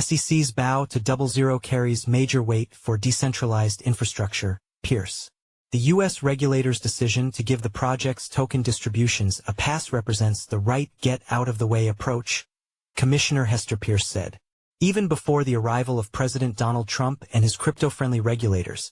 SEC's bow to DoubleZero carries major weight for decentralized infrastructure, Peirce. The U.S. regulator's decision to give the project's token distributions a pass represents the right get-out-of-the-way approach, Commissioner Hester Peirce said. Even before the arrival of President Donald Trump and his crypto-friendly regulators,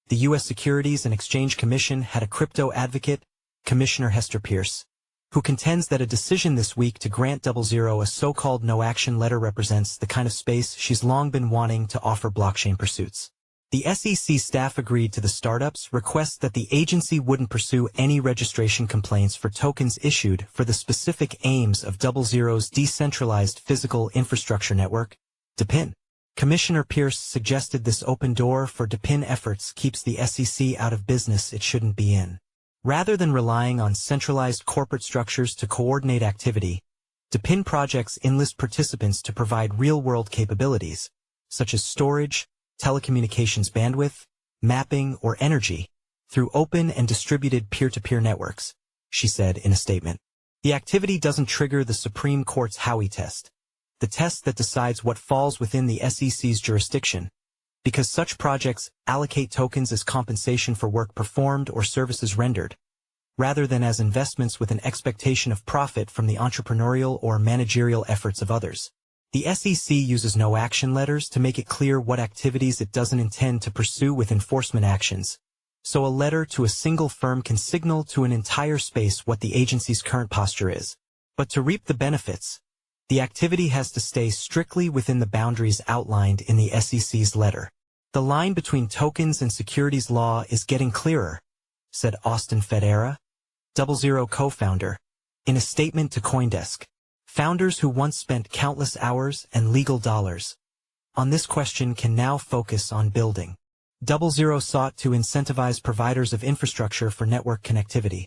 the U.S. Securities and Exchange Commission had a crypto advocate, Commissioner Hester Peirce, who contends that a decision this week to grant DoubleZero a so-called no-action letter represents the kind of space she's long been wanting to offer blockchain pursuits. The SEC staff agreed to the startup's request that the agency wouldn't pursue any registration complaints for tokens issued for the specific aims of DoubleZero's decentralized physical infrastructure network, DePIN. Commissioner Peirce suggested this open door for DePIN efforts keeps the SEC out of business it shouldn't be in. Rather than relying on centralized corporate structures to coordinate activity, DePIN projects enlist participants to provide real-world capabilities, such as storage, telecommunications bandwidth, mapping, or energy, through open and distributed peer-to-peer networks, she said in a statement. The activity doesn't trigger the Supreme Court's Howey test, the test that decides what falls within the SEC's jurisdiction, because such projects allocate tokens as compensation for work performed or services rendered, rather than as investments with an expectation of profit from the entrepreneurial or managerial efforts of others. The SEC uses no-action letters to make it clear what activities it doesn't intend to pursue with enforcement actions, so a letter to a single firm can signal to an entire space what the agency's current posture is. But to reap the benefits, the activity has to stay strictly within the boundaries outlined in the SEC's letter. The line between tokens and securities law is getting clearer, said Austin Federa, DoubleZero co-founder, in a statement to CoinDesk. Founders who once spent countless hours and legal dollars on this question can now focus on building. DoubleZero sought to incentivize providers of infrastructure for network connectivity,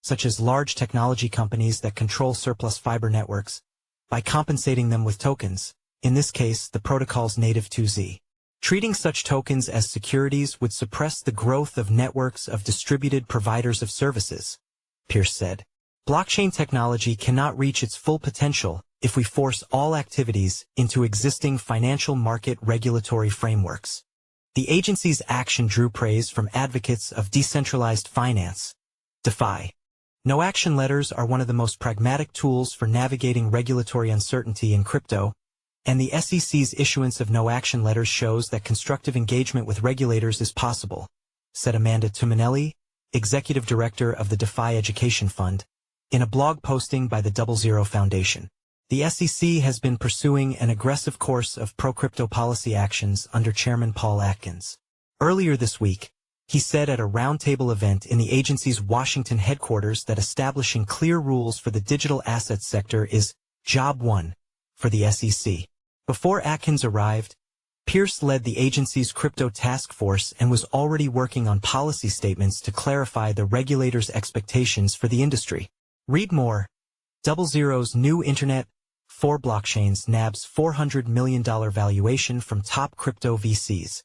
such as large technology companies that control surplus fiber networks, by compensating them with tokens, in this case the protocol's native 2Z. Treating such tokens as securities would suppress the growth of networks of distributed providers of services, Peirce said. Blockchain technology cannot reach its full potential if we force all activities into existing financial market regulatory frameworks. The agency's action drew praise from advocates of decentralized finance, DeFi. No-action letters are one of the most pragmatic tools for navigating regulatory uncertainty in crypto, and the SEC's issuance of no-action letters shows that constructive engagement with regulators is possible, said Amanda Tuminelli, executive director of the DeFi Education Fund, in a blog posting by the DoubleZero Foundation. The SEC has been pursuing an aggressive course of pro-crypto policy actions under Chairman Paul Atkins. Earlier this week, he said at a roundtable event in the agency's Washington headquarters that establishing clear rules for the digital assets sector is job one for the SEC. Before Atkins arrived, Peirce led the agency's crypto task force and was already working on policy statements to clarify the regulator's expectations for the industry. Read more. DoubleZero's new Internet for blockchains nabs $400 million valuation from top crypto VCs.